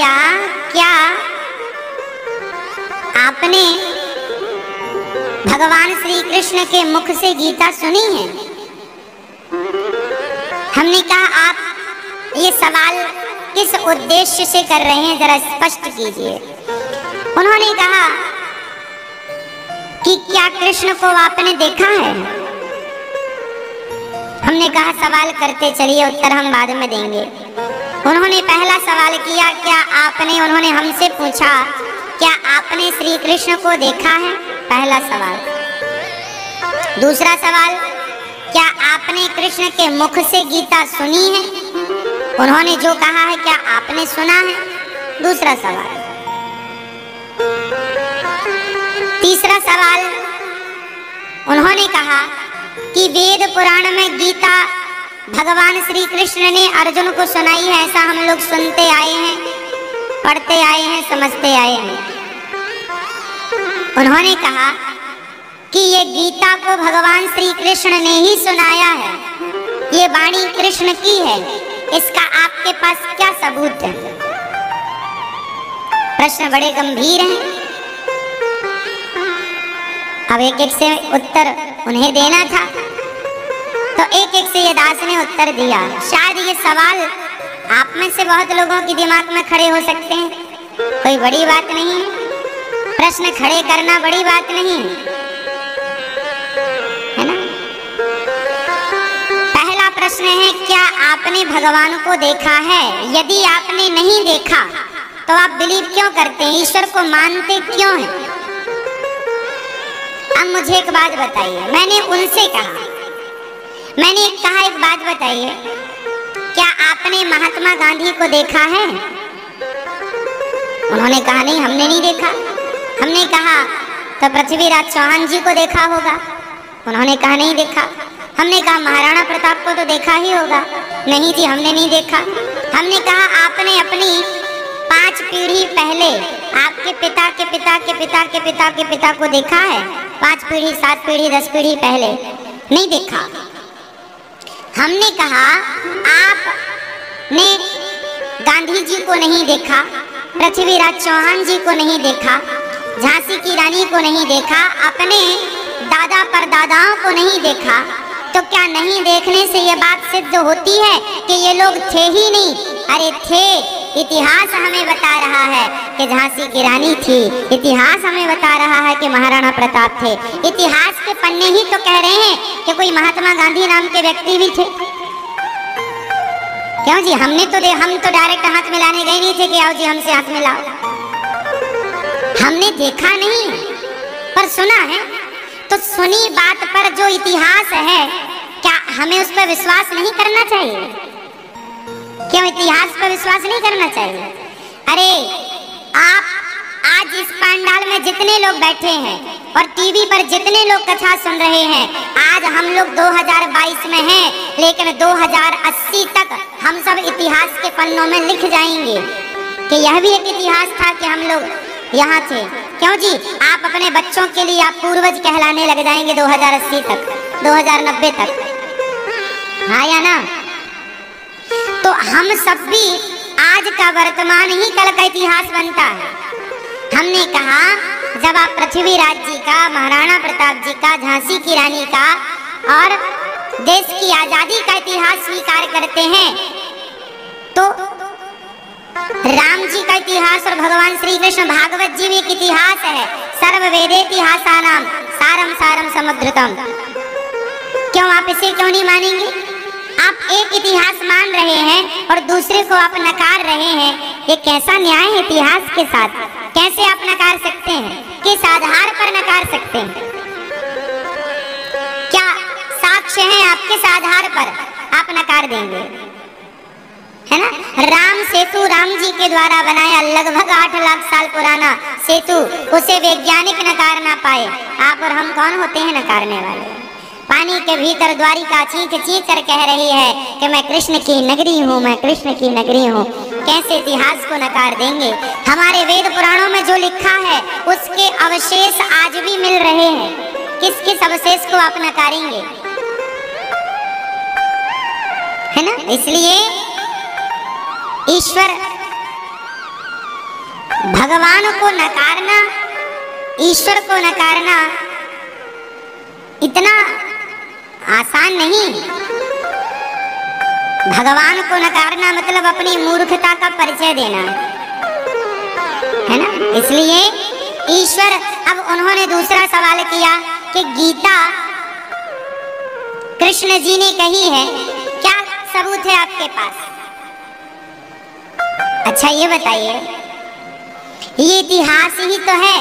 दिया, क्या आपने भगवान श्री कृष्ण के मुख से गीता सुनी है? हमने कहा आप ये सवाल किस उद्देश्य से कर रहे हैं, जरा स्पष्ट कीजिए। उन्होंने कहा कि क्या कृष्ण को आपने देखा है? हमने कहा सवाल करते चलिए, उत्तर हम बाद में देंगे। उन्होंने पहला सवाल किया, क्या आपने, उन्होंने हमसे पूछा क्या आपने श्री कृष्ण को देखा है? पहला सवाल। दूसरा सवाल, क्या आपने कृष्ण के मुख से गीता सुनी है? उन्होंने जो कहा है क्या आपने सुना है? दूसरा सवाल। तीसरा सवाल, उन्होंने कहा कि वेद पुराण में गीता भगवान श्री कृष्ण ने अर्जुन को सुनाई है, ऐसा हम लोग सुनते आए हैं, पढ़ते आए हैं, समझते आए हैं। उन्होंने कहा कि ये गीता को भगवान श्री कृष्ण ने ही सुनाया है, ये वाणी कृष्ण की है, इसका आपके पास क्या सबूत है? प्रश्न बड़े गंभीर हैं। अब एक एक से उत्तर उन्हें देना था, तो एक एक से ये दास ने उत्तर दिया। शायद ये सवाल आप में से बहुत लोगों के दिमाग में खड़े हो सकते हैं, कोई बड़ी बात नहीं है, प्रश्न खड़े करना बड़ी बात नहीं है ना। पहला प्रश्न है, क्या आपने भगवान को देखा है? यदि आपने नहीं देखा तो आप बिलीव क्यों करते हैं, ईश्वर को मानते क्यों हैं? अब मुझे एक बात बताइए। मैंने उनसे कहा, मैंने कहा एक बात बताइए, क्या आपने महात्मा गांधी को देखा है? उन्होंने कहा नहीं, हमने नहीं देखा। हमने कहा तो पृथ्वीराज चौहान जी को देखा होगा? उन्होंने कहा नहीं देखा। हमने कहा महाराणा प्रताप को तो देखा ही होगा? नहीं जी, हमने नहीं देखा। हमने कहा आपने अपनी 5 पीढ़ी पहले आपके पिता के पिता के पिता के पिता के पिता को देखा है? 5 पीढ़ी, 7 पीढ़ी, 10 पीढ़ी पहले नहीं देखा। हमने कहा आपने गांधी जी को नहीं देखा, पृथ्वीराज चौहान जी को नहीं देखा, झांसी की रानी को नहीं देखा, अपने दादा परदादाओं को नहीं देखा, तो क्या नहीं देखने से ये बात सिद्ध होती है कि ये लोग थे ही नहीं? अरे थे। इतिहास हमें बता रहा है कि झांसी की रानी थी, इतिहास हमें बता रहा है कि महाराणा प्रताप थे, इतिहास के पन्ने ही तो कह रहे हैं कि कोई महात्मा गांधी नाम के व्यक्ति भी थे। क्यों जी, हम तो डायरेक्ट हाथ मिलाने गए नहीं थे कि आओ जी हमसे हाथ मिलाओ। हमने देखा नहीं पर सुना है, तो सुनी बात पर जो इतिहास है, क्या हमें उस पर विश्वास नहीं करना चाहिए? क्यों इतिहास पर विश्वास नहीं करना चाहिए? अरे आप आज इस पंडाल में जितने लोग बैठे हैं और टीवी पर जितने लोग कथा सुन रहे हैं, आज हम लोग 2022 में हैं, लेकिन 2080 तक हम सब इतिहास के पन्नों में लिख जाएंगे कि यह भी एक इतिहास था कि हम लोग यहाँ थे। क्यों जी, आप अपने बच्चों के लिए आप पूर्वज कहलाने लग जाएंगे 2080 तक, 2090 तक, हाँ या ना? तो हम सब भी आज का वर्तमान ही कल का इतिहास बनता है। हमने कहा जब आप पृथ्वीराज जी का, महाराणा प्रताप जी का, झांसी की रानी का और देश की आजादी का इतिहास स्वीकार करते हैं, तो राम जी का इतिहास और भगवान श्री कृष्ण भागवत जी भी एक इतिहास है। सर्व वेदेतिहासानाम सारम सारम समुद्रतम। क्यों आप इसे क्यों नहीं मानेंगे? आप एक इतिहास मान रहे हैं और दूसरे को आप नकार रहे हैं, ये कैसा न्याय है इतिहास के साथ? कैसे आप नकार सकते हैं? किस आधार पर नकार सकते हैं? क्या साक्ष्य है आपके किस आधार पर आप नकार देंगे? है ना, राम सेतु राम जी के द्वारा बनाया लगभग 8 लाख साल पुराना सेतु, उसे वैज्ञानिक नकार ना पाए, आप और हम कौन होते हैं नकारने वाले? पानी के भीतर द्वारिका चीख चीख कर कह रही है कि मैं कृष्ण की नगरी हूँ, मैं कृष्ण की नगरी हूँ। कैसे इतिहास को नकार देंगे? हमारे वेद पुराणों में जो लिखा है उसके अवशेष आज भी मिल रहे हैं, किस किस अवशेष को आप नकारेंगे? है ना, इसलिए ईश्वर भगवान को नकारना, ईश्वर को नकारना इतना आसान नहीं। भगवान को नकारना मतलब अपनी मूर्खता का परिचय देना है ना। इसलिए ईश्वर, अब उन्होंने दूसरा सवाल किया कि गीता कृष्ण जी ने कही है, क्या सबूत है आपके पास? अच्छा ये बताइए, ये इतिहास ही तो है।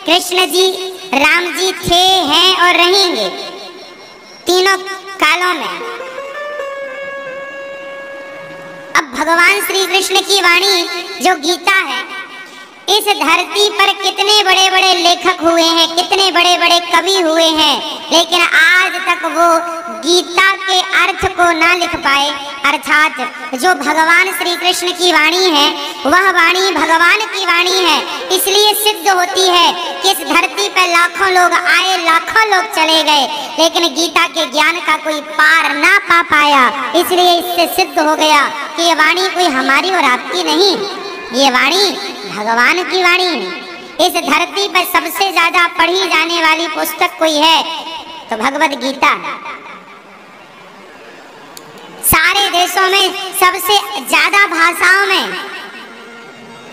कृष्ण जी, राम जी थे, हैं और रहेंगे तीनों कालों में। अब भगवान श्री कृष्ण की वाणी जो गीता है, इस धरती पर कितने बड़े बड़े लेखक हुए हैं, कितने बड़े बड़े कवि हुए हैं, लेकिन आज तक वो गीता के अर्थ को ना लिख पाए। अर्थात जो भगवान श्री कृष्ण की वाणी है, वह वाणी भगवान की वाणी है। इसलिए सिद्ध होती है कि इस धरती पर लाखों लोग आए, लाखों लोग चले गए, लेकिन गीता के ज्ञान का कोई पार ना पा पाया। इसलिए इससे सिद्ध हो गया कि ये वाणी कोई हमारी और आपकी नहीं, ये वाणी भगवान की वाणी है। इस धरती पर सबसे ज्यादा पढ़ी जाने वाली पुस्तक कोई है तो भगवद गीता। सारे देशों में सबसे ज्यादा भाषाओं में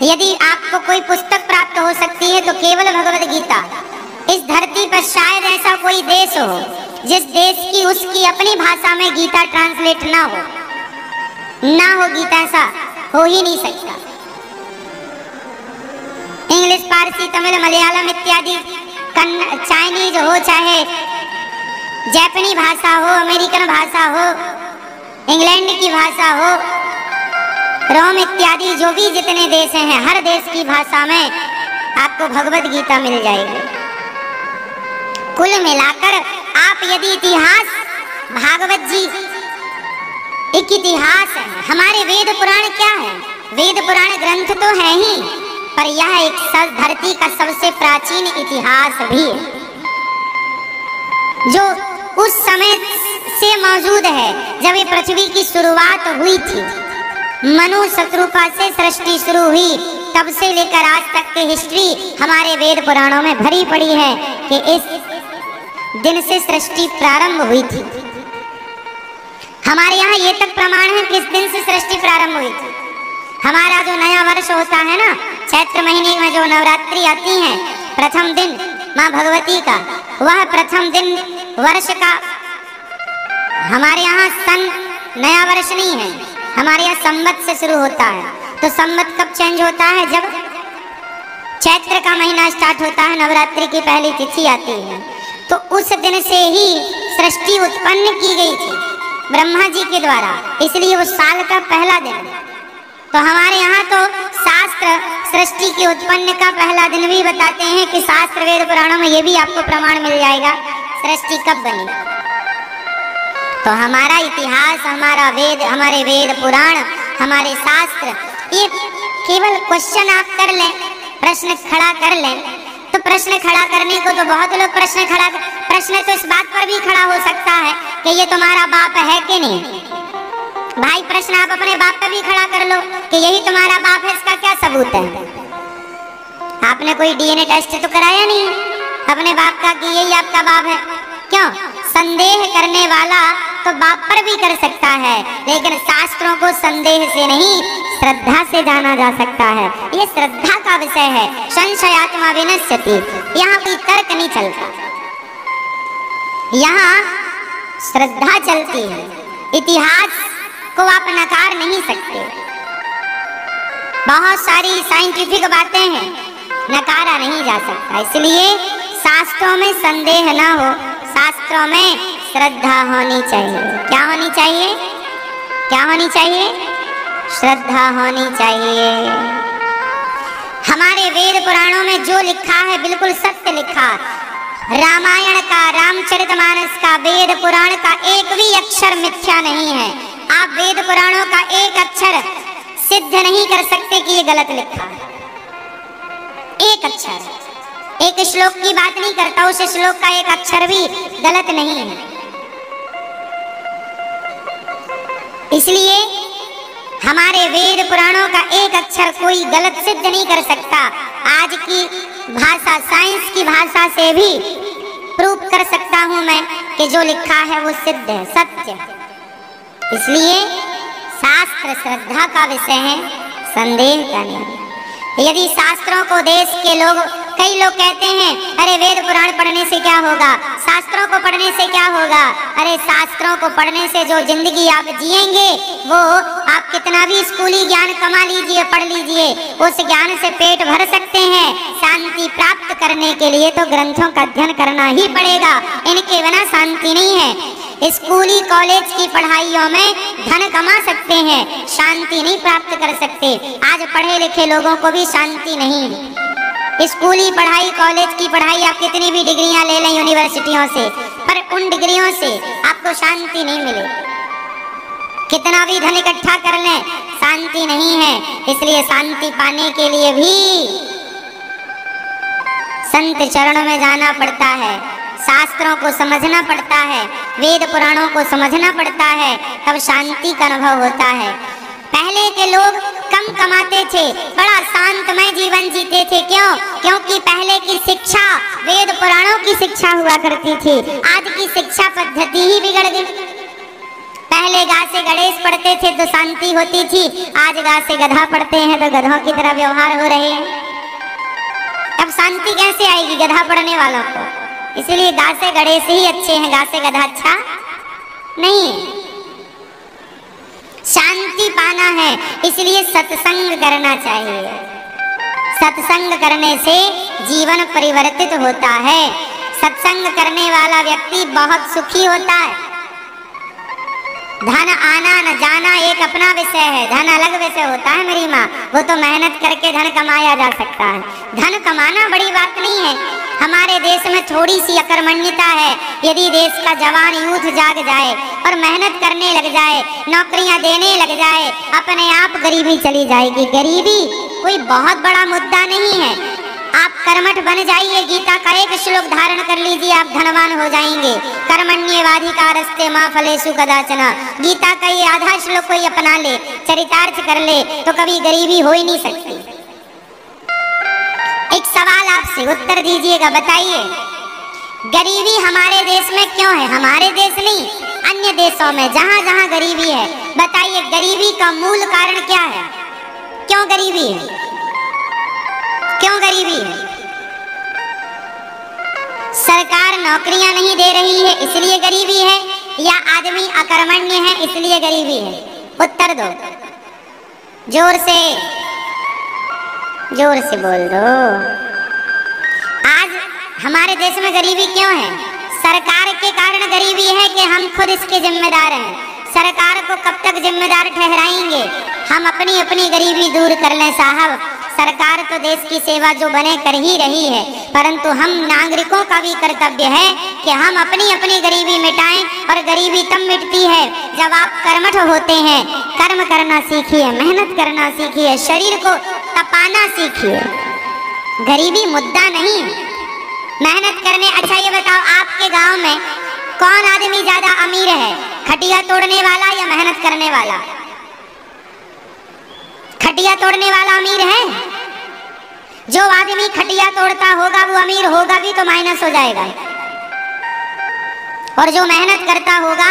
यदि आपको कोई पुस्तक प्राप्त हो सकती है तो केवल भगवद गीता। इस धरती पर शायद ऐसा कोई देश हो जिस देश की उसकी अपनी भाषा में गीता ट्रांसलेट ना हो गीता, ऐसा हो ही नहीं सकता। इंग्लिश, फारसी, तमिल, मलयालम इत्यादि, चाइनीज हो, चाहे जापानी भाषा हो, अमेरिकन भाषा हो, इंग्लैंड की भाषा हो, रोम इत्यादि जो भी जितने देश हैं, हर देश की भाषा में आपको भगवद गीता मिल जाएगी। कुल मिलाकर आप यदि इतिहास, भागवत जी एक इतिहास है। हमारे वेद पुराण क्या है? वेद पुराण ग्रंथ तो है ही, पर यह एक धरती का सबसे प्राचीन इतिहास भी है, जो उस समय से मौजूद है जब ये पृथ्वी की शुरुआत हुई थी। मनु शत्रुपा से सृष्टि शुरू हुई, तब से लेकर आज तक की हिस्ट्री हमारे वेद पुराणों में भरी पड़ी है कि इस दिन से सृष्टि प्रारंभ हुई थी। हमारे यहाँ ये तक प्रमाण है किस दिन से सृष्टि प्रारंभ हुई थी। हमारा जो नया वर्ष होता है ना, चैत्र महीने में जो नवरात्रि आती है, प्रथम दिन माँ भगवती का, वह प्रथम दिन वर्ष का हमारे यहाँ सन नया वर्ष नहीं है, हमारे यहाँ संवत से शुरू होता है। तो संवत कब चेंज होता है? जब चैत्र का महीना स्टार्ट होता है, नवरात्रि की पहली तिथि आती है, तो उस दिन से ही सृष्टि उत्पन्न की गई थी ब्रह्मा जी के द्वारा, इसलिए वो साल का पहला दिन। तो हमारे यहाँ तो शास्त्र सृष्टि के उत्पन्न का पहला दिन भी बताते हैं कि शास्त्र वेद पुराणों में ये भी आपको प्रमाण मिल जाएगा सृष्टि कब बनी। तो हमारा इतिहास, हमारा वेद, हमारे वेद पुराण, हमारे शास्त्र, ये केवल क्वेश्चन आप कर लें, प्रश्न खड़ा कर लें, तो प्रश्न खड़ा करने को तो बहुत लोग प्रश्न तो इस बात पर भी खड़ा हो सकता है कि ये तुम्हारा बाप है कि नहीं। भाई प्रश्न आप अपने बाप पर भी खड़ा कर लो कि यही तुम्हारा बाप है, इसका क्या सबूत है? आपने कोई डीएनए टेस्ट तो कराया नहीं अपने बाप का कि यही आपका बाप है। क्यों? संदेह करने वाला तो बाप पर भी कर सकता है, लेकिन शास्त्रों को संदेह से नहीं, श्रद्धा से जाना जा सकता है। ये श्रद्धा का विषय है। संशयात्मा विनश्यति, यहाँ कोई तर्क नहीं चलता, यहाँ श्रद्धा चलती है। इतिहास को आप नकार नहीं सकते। बहुत सारी साइंटिफिक बातें हैं, नकारा नहीं जा सकता। इसलिए शास्त्रों में संदेह ना हो, शास्त्रों में श्रद्धा होनी चाहिए। क्या होनी चाहिए? क्या होनी चाहिए? श्रद्धा होनी चाहिए। हमारे वेद पुराणों में जो लिखा है बिल्कुल सत्य लिखा। रामायण का, रामचरितमानस का, वेद पुराण का एक भी अक्षर मिथ्या नहीं है। आप वेद पुराणों का एक अक्षर सिद्ध नहीं कर सकते कि ये गलत लिखा है। एक अक्षर, एक श्लोक की बात नहीं करता, उस श्लोक का एक अक्षर भी गलत नहीं है। इसलिए हमारे वेद पुराणों का एक अक्षर कोई गलत सिद्ध नहीं कर सकता। आज की भाषा, साइंस की भाषा से भी प्रूफ कर सकता हूं मैं कि जो लिखा है वो सिद्ध है, सत्य। इसलिए शास्त्र श्रद्धा का विषय है, संदेह का नहीं। यदि शास्त्रों को देश के लोग, कई लोग कहते हैं अरे वेद पुराण पढ़ने से क्या होगा, शास्त्रों को पढ़ने से क्या होगा। अरे शास्त्रों को पढ़ने से जो जिंदगी आप जिएंगे वो आप कितना भी स्कूली ज्ञान कमा लीजिए, पढ़ लीजिए, उस ज्ञान से पेट भर सकते हैं। शांति प्राप्त करने के लिए तो ग्रंथों का अध्ययन करना ही पड़ेगा, इनके बिना शांति नहीं है। स्कूली कॉलेज की पढ़ाइयों में धन कमा सकते हैं, शांति नहीं प्राप्त कर सकते। आज पढ़े लिखे लोगों को भी शांति नहीं है। स्कूली पढ़ाई, कॉलेज की पढ़ाई, आप कितनी भी डिग्रियां ले लें यूनिवर्सिटियों से, पर उन डिग्रियों से आपको शांति नहीं मिले। कितना भी धन इकट्ठा कर लें, शांति नहीं है। इसलिए शांति पाने के लिए भी संत चरणों में जाना पड़ता है, शास्त्रों को समझना पड़ता है, वेद पुराणों को समझना पड़ता है, तब शांति का अनुभव होता है। पहले के लोग कम कमाते थे, बड़ा शांतमय जीवन जीते थे। क्यों? क्योंकि पहले की शिक्षा वेद पुराणों की शिक्षा हुआ करती थी। आज की शिक्षा पद्धति ही बिगड़ गई। पहले गा से गणेश पढ़ते थे तो शांति होती थी, आज गा से गधा पढ़ते हैं तो गधों की तरह व्यवहार हो रहे हैं। अब शांति कैसे आएगी गधा पढ़ने वालों को? इसलिए गा से गणेश ही अच्छे हैं, गा से गधा अच्छा नहीं। शांति पाना है, इसलिए सत्संग करना चाहिए। सत्संग करने से जीवन परिवर्तित होता है। सत्संग करने वाला व्यक्ति बहुत सुखी होता है। धन आना न जाना एक अपना विषय है, धन अलग विषय होता है मेरी माँ। वो तो मेहनत करके धन कमाया जा सकता है, धन कमाना बड़ी बात नहीं है। हमारे देश में थोड़ी सी अकर्मण्यता है। यदि देश का जवान यूथ जाग जाए और मेहनत करने लग जाए, नौकरियां देने लग जाए, अपने आप गरीबी चली जाएगी। गरीबी कोई बहुत बड़ा मुद्दा नहीं है। आप कर्मठ बन जाइए, गीता का एक श्लोक धारण कर लीजिए, आप धनवान हो जाएंगे। कर्मण्येवाधिकारस्ते मा फलेषु कदाचन, गीता का ये आधा श्लोक कोई अपना ले, चरितार्थ कर ले तो कभी गरीबी हो ही नहीं सकती। एक सवाल आपसे उत्तर दीजिएगा, बताइए गरीबी हमारे देश में क्यों है? हमारे देश नहीं, अन्य देशों में जहां जहां गरीबी है, बताइए गरीबी का मूल कारण क्या है? क्यों गरीबी है? क्यों गरीबी है? सरकार नौकरियां नहीं दे रही है इसलिए गरीबी है, या आदमी अकर्मण्य है इसलिए गरीबी है? उत्तर दो, जोर से बोल दो। आज हमारे देश में गरीबी क्यों है? सरकार के कारण गरीबी है कि हम खुद इसके जिम्मेदार हैं? सरकार को कब तक जिम्मेदार ठहराएंगे? हम अपनी अपनी गरीबी दूर कर लें साहब। सरकार तो देश की सेवा जो बने कर ही रही है, परंतु हम नागरिकों का भी कर्तव्य है कि हम अपनी अपनी गरीबी मिटाएं। और गरीबी तब मिटती है जब आप कर्मठ होते हैं। कर्म करना सीखिए, मेहनत करना सीखिए, शरीर को तपाना सीखिए। गरीबी मुद्दा नहीं, मेहनत करने। अच्छा ये बताओ, आपके गांव में कौन आदमी ज्यादा अमीर है, खटिया तोड़ने वाला या मेहनत करने वाला? खटिया तोड़ने वाला अमीर है। जो आदमी खटिया तोड़ता होगा वो अमीर होगा भी तो माइनस हो जाएगा, और जो मेहनत करता होगा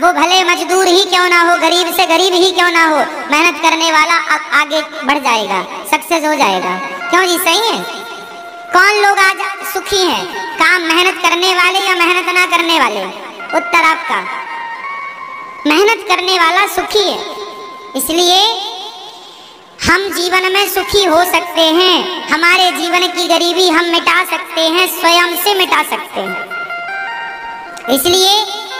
वो भले मजदूर ही क्यों ना हो, गरीब से गरीब ही क्यों ना हो, मेहनत करने वाला आगे बढ़ जाएगा, सक्सेस हो जाएगा। क्यों जी? सही है। कौन लोग आज सुखी हैं, काम मेहनत करने वाले या मेहनत ना करने वाले? उत्तर आपका, मेहनत करने वाला सुखी है। इसलिए हम जीवन में सुखी हो सकते हैं। हमारे जीवन की गरीबी हम मिटा सकते हैं, स्वयं से मिटा सकते हैं। इसलिए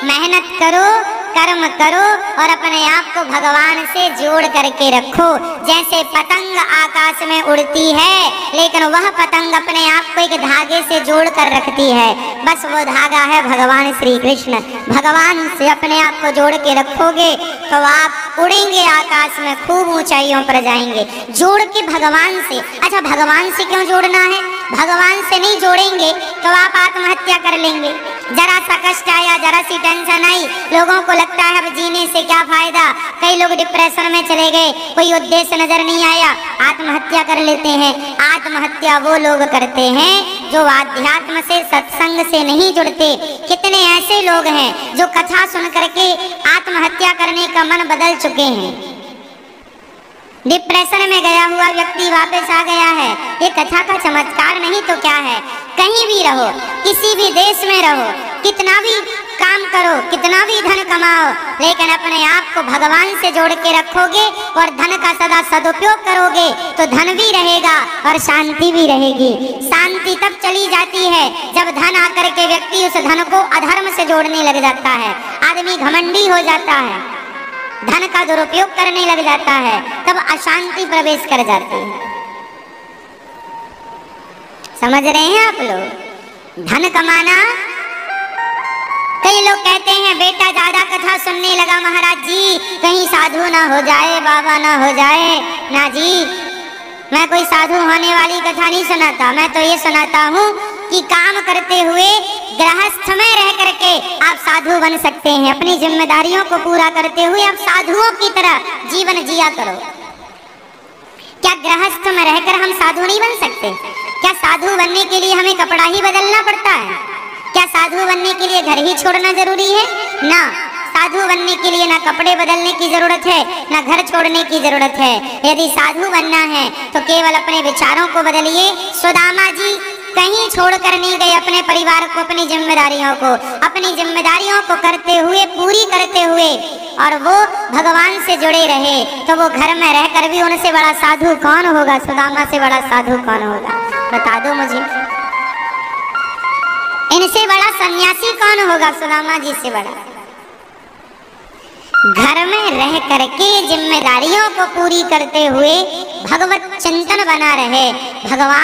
मेहनत करो, कर्म करो और अपने आप को भगवान से जोड़ करके रखो। जैसे पतंग आकाश में उड़ती है, लेकिन वह पतंग अपने आप को एक धागे से जोड़ कर रखती है, बस वो धागा है भगवान श्री कृष्ण। भगवान से अपने आप को जोड़ के रखोगे तो आप उड़ेंगे आकाश में, खूब ऊंचाइयों पर जाएंगे, जोड़ के भगवान से। अच्छा, भगवान से क्यों जोड़ना है? भगवान से नहीं जोड़ेंगे तो आप आत्महत्या कर लेंगे। जरा सा कष्ट आया, जरा सी टेंशन आई, लोगों को लगता है अब जीने से क्या फायदा। कई लोग डिप्रेशन में चले गए, कोई उद्देश्य नजर नहीं आया, आत्महत्या कर लेते हैं। आत्महत्या वो लोग करते हैं जो आध्यात्म से, सत्संग से नहीं जुड़ते। कितने ऐसे लोग हैं जो कथा सुन करके आत्महत्या करने का मन बदल चुके हैं। डिप्रेशन में गया हुआ व्यक्ति वापस आ गया है। ये कथा का चमत्कार नहीं तो क्या है। कहीं भी रहो, किसी भी देश में रहो, कितना भी काम करो, कितना भी धन कमाओ, लेकिन अपने आप को भगवान से जोड़ के रखोगे और धन का सदा सदुपयोग करोगे तो धन भी रहेगा और शांति भी रहेगी। शांति तब चली जाती है जब धन आकर के व्यक्ति उस धन को अधर्म से जोड़ने लग जाता है। आदमी घमंडी हो जाता है, धन का दुरुपयोग करने लग जाता है, तब अशांति प्रवेश कर जाती है। समझ रहे हैं आप लोग? धन कमाना, कई लोग कहते हैं बेटा ज्यादा कथा सुनने लगा महाराज जी, कहीं साधु ना हो जाए, बाबा ना हो जाए। ना जी, मैं कोई साधु होने वाली कथा नहीं सुनाता। मैं तो ये सुनाता हूँ कि काम करते हुए गृहस्थ में रह करके आप साधु बन सकते हैं। अपनी जिम्मेदारियों को पूरा करते हुए आप साधुओं की तरह जीवन जिया करो। क्या गृहस्थ में रहकर हम साधु नहीं बन सकते? क्या साधु बनने के लिए हमें कपड़ा ही बदलना पड़ता है? क्या साधु बनने के लिए घर ही छोड़ना जरूरी है? ना, साधु बनने के लिए ना कपड़े बदलने की जरूरत है, ना घर छोड़ने की जरूरत है। यदि साधु बनना है तो केवल अपने विचारों को बदलिए। सुदामा जी कहीं छोड़कर नहीं गए अपने परिवार को, अपनी जिम्मेदारियों को, अपनी जिम्मेदारियों को करते हुए, पूरी करते हुए, और वो भगवान से जुड़े रहे। तो वो घर में रहकर भी उनसे बड़ा साधु कौन होगा? सुदामा से बड़ा साधु कौन होगा? बता दो मुझे। इनसे बड़ा सन्यासी कौन होगा? सुदामा जी से बड़ा। घर में रह करके जिम्मेदारियों को पूरी करते हुए भगवत चिंतन बना रहे। भगवान